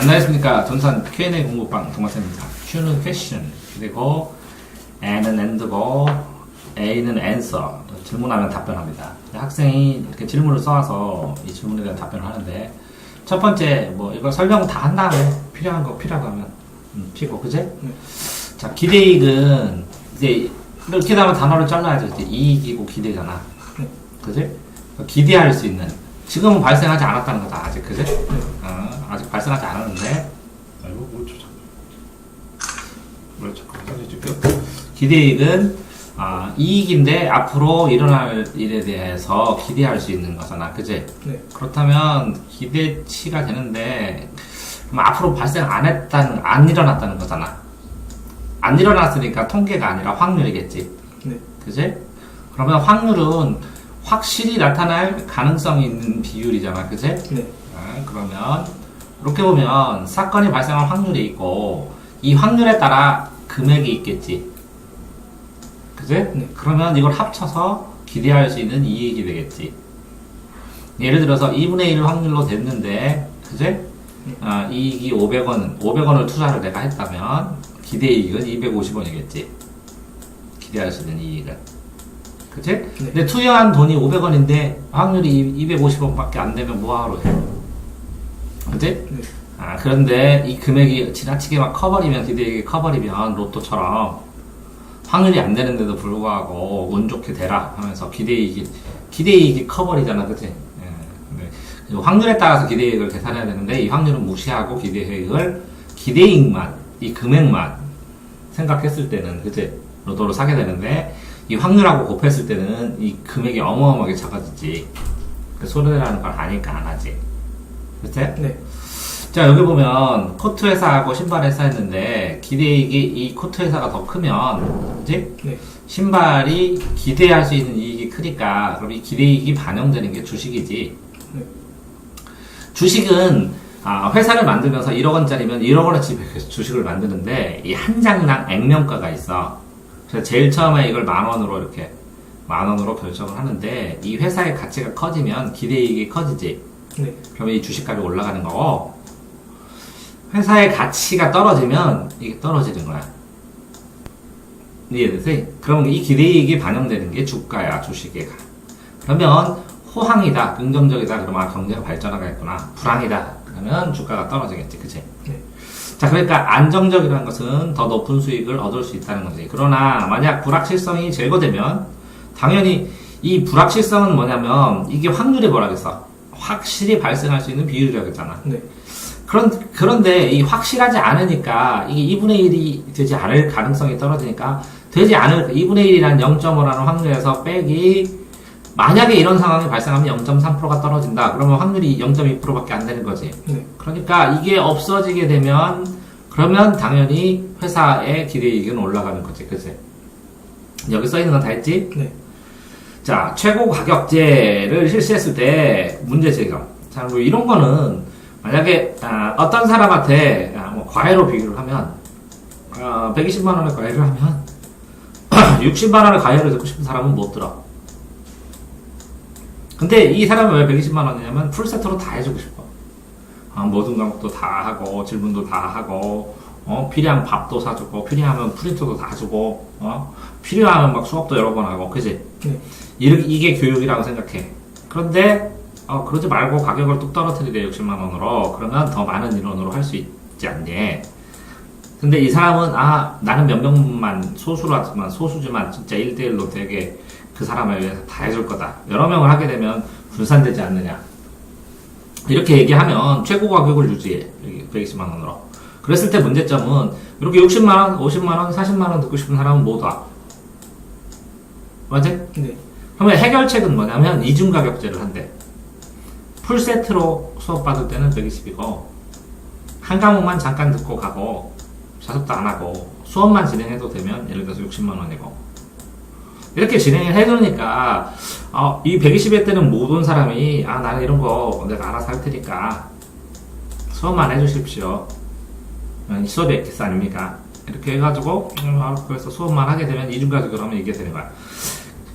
안녕하십니까. 전산 Q&A 공부방 동화쌤입니다. Q는 question, 그리고 N은 and고 A는 answer. 질문하면 답변합니다. 학생이 이렇게 질문을 써와서 이 질문에 대한 답변을 하는데, 첫 번째, 뭐, 이거 설명 다 한 다음에 필요한 거 필요하고 하면, 피고, 그제? 네. 자, 기대이익은, 이제, 이렇게 나면 단어를 잘라야죠. 이제 이익이고 기대잖아. 네. 그제? 기대할 수 있는. 지금은 발생하지 않았다는 거다, 아직, 그제? 네. 아직 발생하지 않았는데, 아이고, 뭘 자꾸 살려줄게요. 기대이익은, 이익인데 앞으로 일어날 일에 대해서 기대할 수 있는 거잖아, 그제? 네. 그렇다면 기대치가 되는데, 그럼 앞으로 발생 안 일어났다는 거잖아. 안 일어났으니까 통계가 아니라 확률이겠지. 네. 그제? 그러면 확률은 확실히 나타날 가능성이 있는 비율이잖아, 그제? 네. 그러면 이렇게 보면 사건이 발생할 확률이 있고 이 확률에 따라 금액이 있겠지, 그제? 네. 그러면 이걸 합쳐서 기대할 수 있는 이익이 되겠지. 예를 들어서 2분의 1 확률로 됐는데, 그제? 이익이 500원을 투자를 내가 했다면 기대이익은 250원이겠지. 기대할 수 있는 이익은, 그치? 네. 근데 투여한 돈이 500원인데 확률이 250원밖에 안 되면 뭐하러 해? 그치? 네. 그런데 이 금액이 지나치게 막 커버리면, 기대이익이 커버리면 로또처럼 확률이 안 되는데도 불구하고 운 좋게 되라 하면서 기대이익이 커버리잖아, 그치? 예. 확률에 따라서 기대이익을 계산해야 되는데 이 확률은 무시하고 기대이익만, 이 금액만 생각했을 때는, 그치? 로또를 사게 되는데 이 확률하고 곱했을 때는 이 금액이 어마어마하게 작아지지. 손해라는 걸 아니까 안 하지. 그치? 네. 자, 여기 보면 코트 회사하고 신발 회사 했는데 기대이익이 이 코트 회사가 더 크면, 그치? 네. 신발이 기대할 수 있는 이익이 크니까 그럼 이 기대이익이 반영되는 게 주식이지. 네. 주식은 회사를 만들면서 1억 원짜리면 1억 원어치 주식을 만드는데 이 한 장당 액면가가 있어. 그래서 제일 처음에 이걸 만 원으로 결정을 하는데 이 회사의 가치가 커지면 기대이익이 커지지. 네. 그러면 이 주식값이 올라가는 거고, 회사의 가치가 떨어지면 이게 떨어지는 거야. 이해되세요? 그럼 이 기대이익이 반영되는 게 주가야, 주식에. 그러면 호황이다, 긍정적이다, 그러면 경제가 발전하겠구나. 불황이다, 그러면 주가가 떨어지겠지, 그치? 네. 자, 그러니까 안정적이라는 것은 더 높은 수익을 얻을 수 있다는 거지. 그러나 만약 불확실성이 제거되면 당연히 이 불확실성은 뭐냐면 이게 확률이 뭐라겠어? 확실히 발생할 수 있는 비율이라고 했잖아. 네. 그런데 이 확실하지 않으니까 이게 2분의 1이 되지 않을 가능성이 떨어지니까 2분의 1이란 0.5라는 확률에서 빼기, 만약에 이런 상황이 발생하면 0.3%가 떨어진다. 그러면 확률이 0.2%밖에 안 되는 거지. 네. 그러니까 이게 없어지게 되면 그러면 당연히 회사의 기대이익은 올라가는 거지. 그치? 여기 써 있는 건 다 했지? 네. 자, 최고 가격제를 실시했을 때 문제 제기가. 자, 뭐 이런 거는 만약에 어떤 사람한테 뭐 과외로 비교를 하면 120만 원의 과외를 하면 60만 원의 과외를 듣고 싶은 사람은 못 들어. 근데 이 사람은 왜 120만 원이냐면 풀세트로 다 해주고 싶어. 모든 과목도 다 하고 질문도 다 하고 필요한 밥도 사주고 필요하면 프린트도 다 주고 필요하면 막 수업도 여러 번 하고, 그지? 네. 이게 교육이라고 생각해. 그런데 그러지 말고 가격을 뚝 떨어뜨리래, 60만 원으로. 그러면 더 많은 인원으로 할 수 있지 않니? 근데 이 사람은 나는 몇 명만 소수지만 진짜 1대1로 되게 그 사람을 위해서 다 해줄 거다. 여러 명을 하게 되면 분산되지 않느냐. 이렇게 얘기하면 최고 가격을 유지해. 120만 원으로. 그랬을 때 문제점은 이렇게 60만 원, 50만 원, 40만 원 듣고 싶은 사람은 못 와. 맞지? 네. 그러면 해결책은 뭐냐면 이중가격제를 한대. 풀세트로 수업 받을 때는 120이고 한 과목만 잠깐 듣고 가고 자습도 안 하고 수업만 진행해도 되면 예를 들어서 60만 원이고, 이렇게 진행을 해두니까 이 120회 때는 못 온 사람이 나는 이런 거 내가 알아서 할 테니까 수업만 해주십시오. 이 수업이 엑기스 아닙니까? 이렇게 해가지고 그래서 수업만 하게 되면 이중가격으로 하면 이게 되는 거야.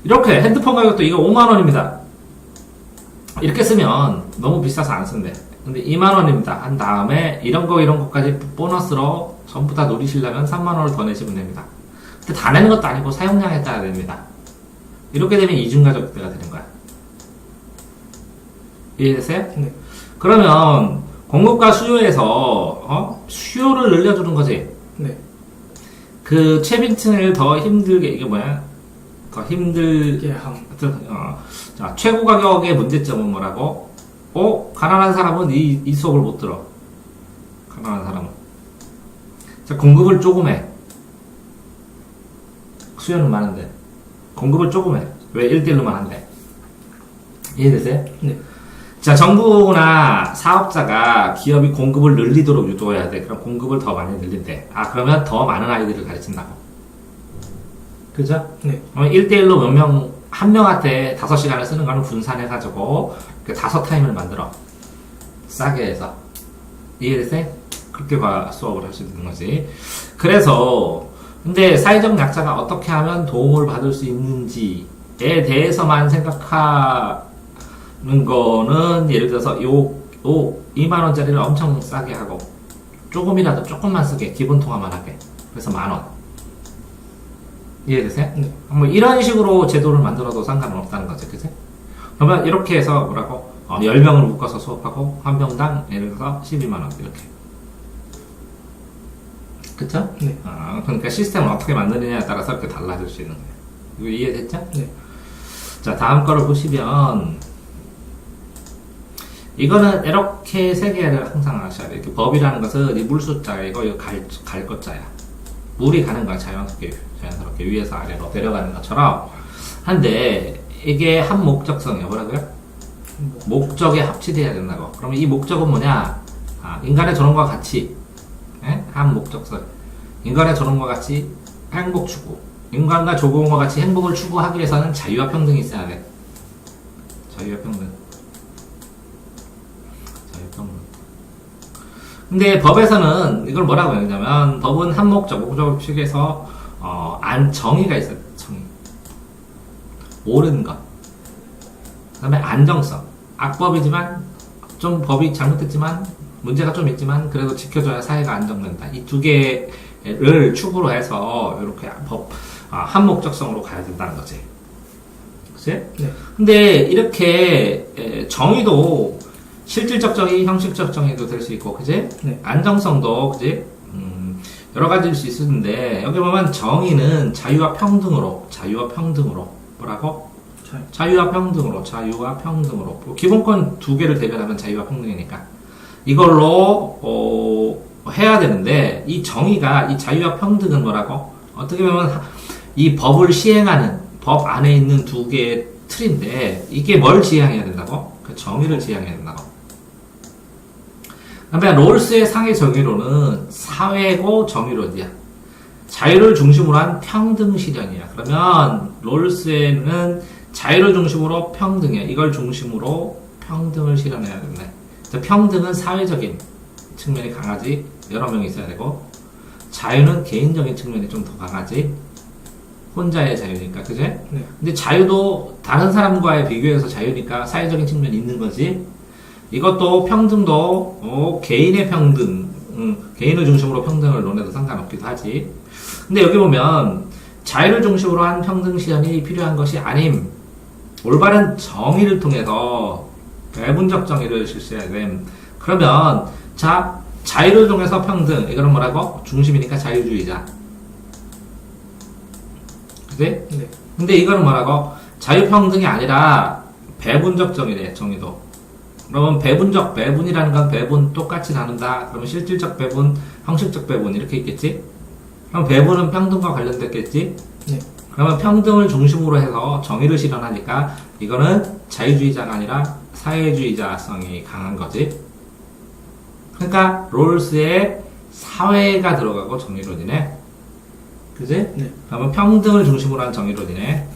이렇게 핸드폰 가격도 이거 5만 원입니다. 이렇게 쓰면 너무 비싸서 안 쓴대. 근데 2만 원입니다. 한 다음에 이런 것까지 보너스로 전부 다 노리시려면 3만 원을 더 내시면 됩니다. 근데 다 내는 것도 아니고 사용량에 따라 됩니다. 이렇게 되면 이중가격대가 되는 거야. 이해되세요? 네. 그러면 공급과 수요에서 수요를 늘려주는 거지. 네. 그 최빈층을 더 힘들게 이게 뭐야? 더 힘들게 자, 최고 가격의 문제점은 뭐라고? 가난한 사람은 이 수업을 못 들어. 가난한 사람은. 자, 공급을 조금 해. 수요는 많은데. 공급을 조금 해. 왜 1대1로만 한대? 이해되세요? 네. 자, 정부나 사업자가 기업이 공급을 늘리도록 유도해야 돼. 그럼 공급을 더 많이 늘린대. 그러면 더 많은 아이들을 가르친다고. 그죠? 네. 1대1로 한 명한테 5시간을 쓰는 거는 분산해가지고, 5타임을 만들어. 싸게 해서. 이해되세요? 그렇게 수업을 할 수 있는 거지. 그래서, 근데 사회적 약자가 어떻게 하면 도움을 받을 수 있는지에 대해서만 생각하는 거는, 예를 들어서, 2만원짜리를 엄청 싸게 하고, 조금만 쓰게, 기본 통화만 하게. 그래서 10,000원. 이해되세요? 네. 뭐 이런 식으로 제도를 만들어도 상관은 없다는 거죠. 그치? 그러면 이렇게 해서 뭐라고? 10명을 묶어서 수업하고, 한 명당 예를 들어서 12만원. 이렇게. 그쵸? 네. 그러니까 시스템을 어떻게 만드느냐에 따라서 이렇게 달라질 수 있는 거예요. 이거 이해됐죠? 네. 자, 다음 거를 보시면, 이거는 이렇게 세 개를 항상 하셔야 돼요. 법이라는 것은 이 물숫자이고, 이거 갈 것자야. 물이 가는 거야, 자연스럽게 위에서 아래로 내려가는 것처럼. 한데, 이게 한 목적성이에요. 뭐라고요? 목적에 합치돼야 된다고. 그러면 이 목적은 뭐냐? 인간의 존엄과 같이, 한 목적성. 인간의 존엄과 같이 행복 추구. 인간과 조공과 같이 행복을 추구하기 위해서는 자유와 평등이 있어야 돼. 자유와 평등. 근데 법에서는 이걸 뭐라고 하냐면, 법은 한 목적을 취해서 정의가 있어요. 정의. 옳은 것. 그 다음에 안정성. 악법이지만 좀 법이 잘못됐지만 문제가 좀 있지만 그래도 지켜줘야 사회가 안정된다. 이 두 개를 축으로 해서 이렇게 한 목적성으로 가야 된다는 거지. 그치? 네. 근데 이렇게 정의도 실질적 정의, 형식적 정의도 될 수 있고, 그지? 네. 안정성도, 그지? 여러 가지일 수 있는데, 여기 보면 정의는 자유와 평등으로, 뭐라고? 자유와 평등으로. 기본권 두 개를 대변하면 자유와 평등이니까. 이걸로, 해야 되는데, 이 정의가, 이 자유와 평등은 뭐라고? 어떻게 보면, 이 법을 시행하는, 법 안에 있는 두 개의 틀인데, 이게 뭘 지향해야 된다고? 그 정의를 지향해야 된다고. 그다음에 롤스의 상해 정의론은 사회고 정의론이야. 자유를 중심으로 한 평등 실현이야. 그러면 롤스에는 자유를 중심으로 평등이야. 이걸 중심으로 평등을 실현해야 된다. 평등은 사회적인 측면이 강하지. 여러 명이 있어야 되고, 자유는 개인적인 측면이 좀 더 강하지. 혼자의 자유니까, 그제? 네. 근데 자유도 다른 사람과의 비교해서 자유니까 사회적인 측면이 있는 거지. 이것도 평등도 개인의 평등, 개인을 중심으로 평등을 논해도 상관없기도 하지. 근데 여기 보면 자유를 중심으로 한 평등 실현이 필요한 것이 아님, 올바른 정의를 통해서 배분적 정의를 실시해야 됨. 그러면 자유를 통해서 평등, 이거는 뭐라고? 중심이니까 자유주의자. 그치? 네. 근데 이거는 뭐라고? 자유평등이 아니라 배분적 정의래, 정의도. 그러면 배분이라는 건 배분 똑같이 나눈다. 그러면 실질적 배분, 형식적 배분 이렇게 있겠지? 그럼 배분은 평등과 관련됐겠지? 네. 그러면 평등을 중심으로 해서 정의를 실현하니까 이거는 자유주의자가 아니라 사회주의자성이 강한 거지. 그러니까 롤스의 사회가 들어가고 정의론이네. 그지? 네. 그러면 평등을 중심으로 한 정의론이네.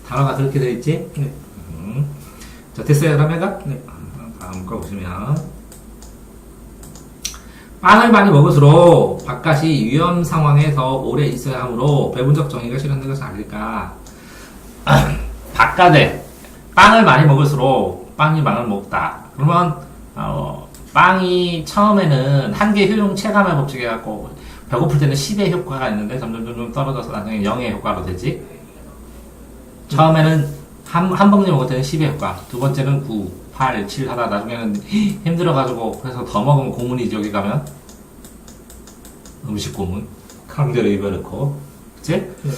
단어가 그렇게 되어 있지? 네. 자, 됐어요, 그러면? 네. 다음 거 보시면. 빵을 많이 먹을수록 바깥이 위험 상황에 더 오래 있어야 하므로 배분적 정의가 실현된 것이 아닐까. 바깥에 빵을 많이 먹을수록 빵이 많이 먹다. 그러면 빵이 처음에는 한계 효용 체감의 법칙 해갖고 배고플 때는 10의 효과가 있는데 점점 떨어져서 나중에 0의 효과로 되지. 처음에는 한 봉지 먹을 때는 10의 효과, 두 번째는 9, 8, 7 하다 나중에는 힘들어가지고 그래서 더 먹으면 고문이지. 여기 가면 음식 고문 강제로 입어넣고, 그치? 네.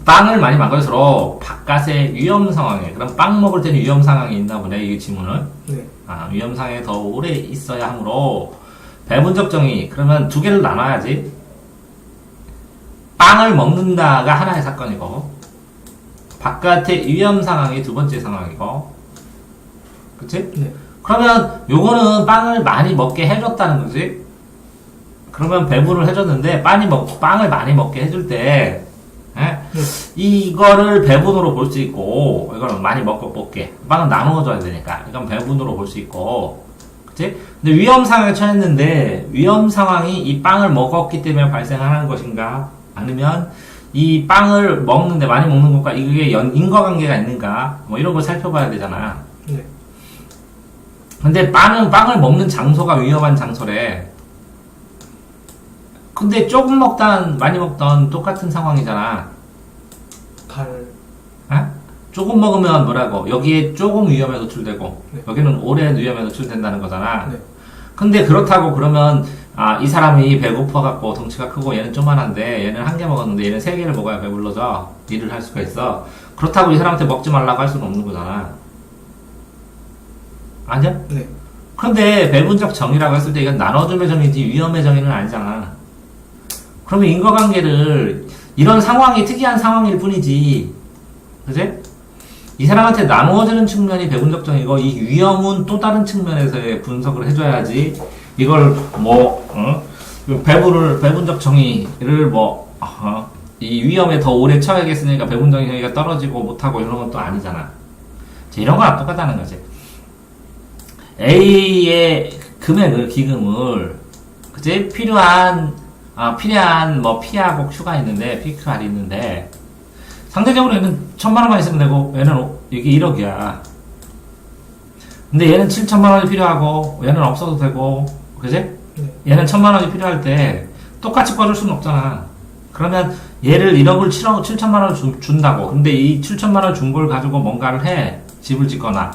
빵을 많이 먹을수록 바깥의 위험 상황에, 그럼 빵 먹을 때는 위험 상황이 있나 보네, 이 지문은. 네. 위험 상황에 더 오래 있어야 하므로 배분적 정의, 그러면 두 개를 나눠야지. 빵을 먹는다가 하나의 사건이고, 바깥의 위험 상황이 두 번째 상황이고, 그치? 네. 그러면 요거는 빵을 많이 먹게 해줬다는 거지. 그러면 배분을 해줬는데 빵을 많이 먹게 해줄 때 네. 이거를 배분으로 볼 수 있고, 이거는 많이 먹게 빵은 나누어줘야 되니까 이건 배분으로 볼 수 있고, 그치? 근데 위험 상황에 처했는데 위험 상황이 이 빵을 먹었기 때문에 발생하는 것인가, 아니면 이 빵을 먹는데 많이 먹는 것과 이게 인과관계가 있는가, 뭐 이런 걸 살펴봐야 되잖아. 네. 근데 빵을 먹는 장소가 위험한 장소래. 근데 조금 먹던 많이 먹던 똑같은 상황이잖아. 조금 먹으면 뭐라고? 여기에 조금 위험에 노출되고, 네. 여기는 오랜 위험에 노출된다는 거잖아. 네. 근데 그렇다고 그러면 이 사람이 배고파갖고 덩치가 크고 얘는 조만한데 얘는 한 개 먹었는데 얘는 세 개를 먹어야 배불러져 일을 할 수가 있어. 그렇다고 이 사람한테 먹지 말라고 할 수는 없는 거잖아. 아니야? 네. 근데 배분적 정의라고 했을 때 이건 나눠줌의 정의지 위험의 정의는 아니잖아. 그러면 인과관계를 이런 상황이 특이한 상황일 뿐이지, 그지? 이 사람한테 나누어지는 측면이 배분적 정의고 이 위험은 또 다른 측면에서의 분석을 해줘야지. 이걸 배분적 정의를 이 위험에 더 오래 처해야겠으니까 배분적 정의가 떨어지고 못하고 이런 건 또 아니잖아. 이런 거랑 똑같다는 거지. A의 기금을, 그치? 필요한 P하고 Q가 있는데, PQR이 있는데, 상대적으로 얘는 1000만원만 있으면 되고, 얘는 이게 1억이야. 근데 얘는 7000만원이 필요하고, 얘는 없어도 되고, 그치? 네. 얘는 1000만원이 필요할 때, 똑같이 꺼줄 수는 없잖아. 그러면 얘를 1억을 7천만원을 준다고. 근데 이 7천만원을 준 걸 가지고 뭔가를 해. 집을 짓거나.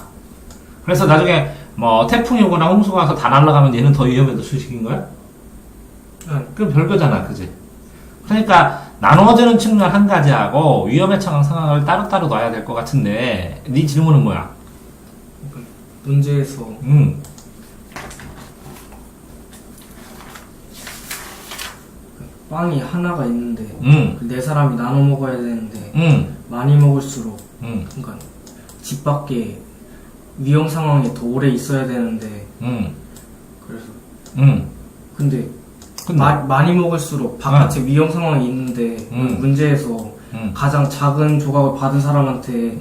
그래서 나중에, 태풍이 오거나 홍수가 와서 다 날아가면 얘는 더 위험해도 수식인 거야? 그럼 별거잖아, 그지? 그러니까, 나눠지는 측면 한 가지하고, 위험에 처한 상황을 따로따로 놔야 될 것 같은데, 네 질문은 뭐야? 문제에서 빵이 하나가 있는데, 네 사람이 나눠 먹어야 되는데, 많이 먹을수록, 그러니까, 집 밖에 위험 상황에 더 오래 있어야 되는데, 그래서, 근데 많이 먹을수록 바깥에 위험 상황이 있는데, 문제에서 가장 작은 조각을 받은 사람한테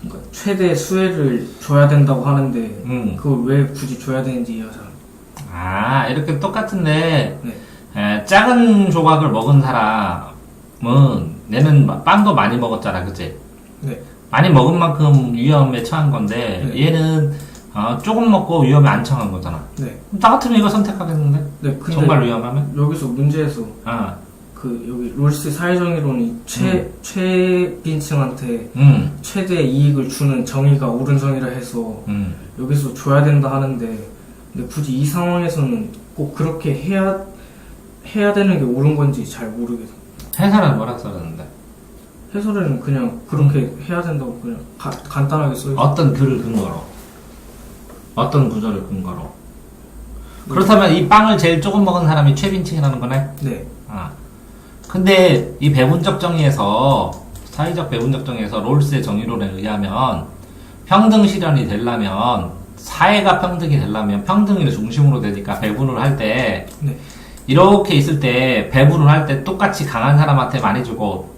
그러니까 최대 수혜를 줘야 된다고 하는데, 그걸 왜 굳이 줘야 되는지 이해하잖아. 이렇게 똑같은데, 네. 작은 조각을 먹은 사람은 얘는 빵도 많이 먹었잖아, 그치? 네. 많이 먹은 만큼 위험에 처한 건데, 네. 얘는 조금 먹고 위험에 안 처한 거잖아. 네. 나 같으면 이거 선택하겠는데? 네, 근데 정말 위험하면? 여기서 문제에서 여기 롤스 사회정의론이 최빈층한테 최대 이익을 주는 정의가 옳은 정의라 해서 여기서 줘야 된다 하는데, 근데 굳이 이 상황에서는 꼭 그렇게 해야 되는 게 옳은 건지 잘 모르겠어. 해설은 뭐라 써졌는데? 해설에는 그냥 그렇게 해야 된다고 그냥 간단하게 써있어. 어떤 글을 근거로? 어떤 구절을 근거로? 그렇다면 이 빵을 제일 조금 먹은 사람이 최빈층이라는 거네? 네. 근데 이 배분적 정의에서, 사회적 배분적 정의에서 롤스의 정의론에 의하면 평등 실현이 되려면, 사회가 평등이 되려면 평등을 중심으로 되니까 배분을 할 때, 네. 이렇게 있을 때 배분을 할 때 똑같이 강한 사람한테 많이 주고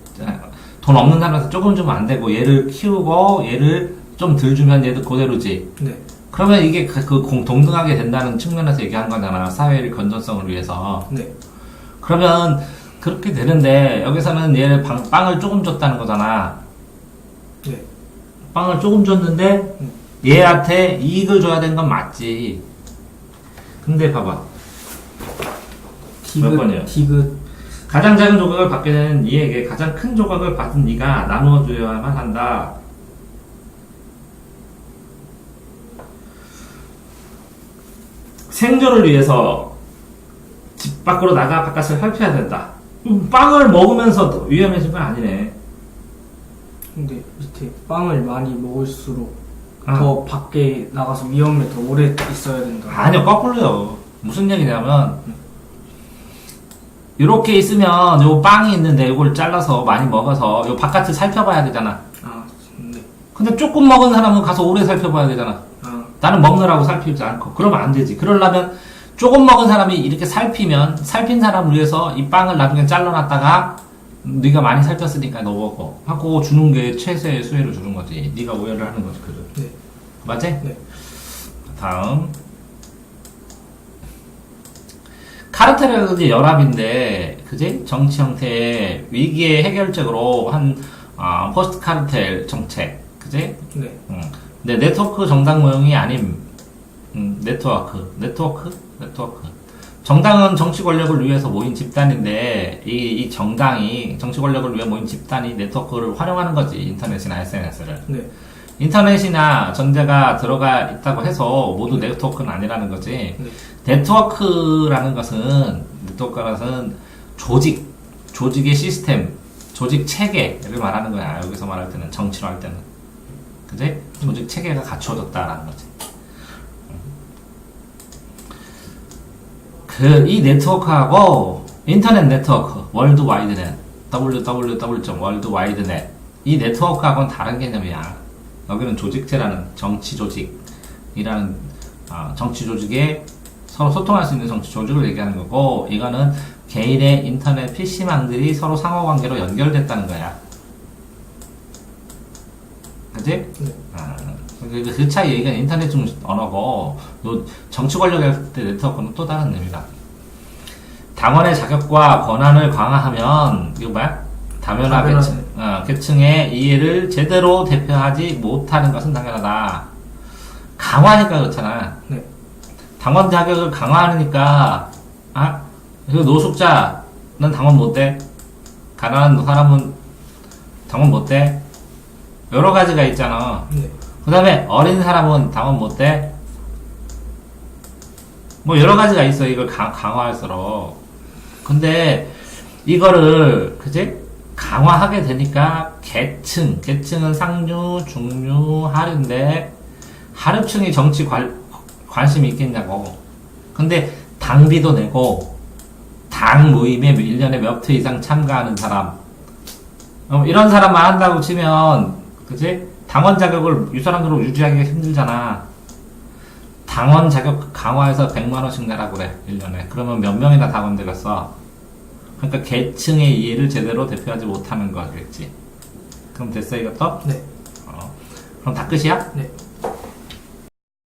돈 없는 사람한테 조금 주면 안 되고, 얘를 키우고 얘를 좀 덜 주면 얘도 그대로지. 네. 그러면 이게 동등하게 된다는 측면에서 얘기한 거잖아. 사회의 건전성을 위해서. 네. 그러면 그렇게 되는데, 여기서는 얘를 빵을 조금 줬다는 거잖아. 네. 빵을 조금 줬는데 얘한테 이익을 줘야 되는 건 맞지. 근데 봐봐. 몇 번이에요? 디귿. 가장 작은 조각을 받게 되는 이에게 가장 큰 조각을 받은 이가 나누어 줘야만 한다. 생존을 위해서 집 밖으로 나가 바깥을 살펴야 된다. 빵을 먹으면서 위험해진 건 아니네. 근데 밑에 빵을 많이 먹을수록 아. 더 밖에 나가서 위험에 더 오래 있어야 된다. 아니요, 거꾸로요. 무슨 얘기냐면, 이렇게 있으면 요 빵이 있는데 이걸 잘라서 많이 먹어서 요 바깥을 살펴봐야 되잖아. 아, 네. 근데 조금 먹은 사람은 가서 오래 살펴봐야 되잖아. 아, 나는 먹느라고 살피지 않고. 그러면 안 되지. 그러려면 조금 먹은 사람이 이렇게 살피면 살핀 사람을 위해서 이 빵을 나중에 잘라놨다가 네가 많이 살폈으니까 너 먹어 하고 주는 게 최세의 수혜를 주는 거지. 네가 오해를 하는 거지. 그죠? 네. 맞지? 네. 다음 카르텔은 이제 연합인데, 그지? 정치 형태의 위기의 해결책으로 한 포스트 카르텔 정책, 그지? 네. 근데 네트워크 정당 모형이 아님. 네트워크. 정당은 정치 권력을 위해서 모인 집단인데, 이 정당이 정치 권력을 위해 모인 집단이 네트워크를 활용하는 거지. 인터넷이나 SNS를. 네. 인터넷이나 전자가 들어가 있다고 해서 모두 네트워크는 아니라는 거지. 네. 네트워크라는 것은 조직의 시스템, 조직 체계를 말하는 거야. 여기서 말할 때는, 정치로 할 때는. 그지? 조직 체계가 갖추어졌다라는 거지. 이 네트워크하고 인터넷 네트워크, 월드와이드넷, www.worldwidenet, 이 네트워크하고는 다른 개념이야. 여기는 조직체라는 정치 조직이라는 정치 조직에 서로 소통할 수 있는 정치 조직을 얘기하는 거고, 이거는 개인의 인터넷 PC망들이 서로 상호관계로 연결됐다는 거야. 그치? 네. 그 차이 얘기가 인터넷 중 언어고, 정치 권력이 할 때 네트워크는 또 다른 의미다. 당원의 자격과 권한을 강화하면, 이거 뭐야? 다변화 계층의 이해를 제대로 대표하지 못하는 것은 당연하다. 강화하니까 그렇잖아. 네. 당원 자격을 강화하니까, 그 노숙자는 당원 못 돼. 가난한 사람은 당원 못 돼. 여러 가지가 있잖아. 네. 그 다음에 어린 사람은 당원 못 돼. 뭐 여러 가지가 있어. 이걸 강화할수록. 근데 이거를, 그지? 강화하게 되니까 계층은 상류, 중류, 하류인데, 하류층이 정치 관심이 있겠냐고. 근데 당비도 내고, 당 모임에 1년에 몇 회 이상 참가하는 사람, 이런 사람만 한다고 치면, 그치? 당원 자격을 이 사람들로 유지하기가 힘들잖아. 당원 자격 강화해서 100만원씩 내라고 그래, 1년에. 그러면 몇 명이나 당원 되겠어? 그러니까 계층의 이해를 제대로 대표하지 못하는 거겠지. 그럼 됐어, 이것도? 네. 그럼 다 끝이야? 네.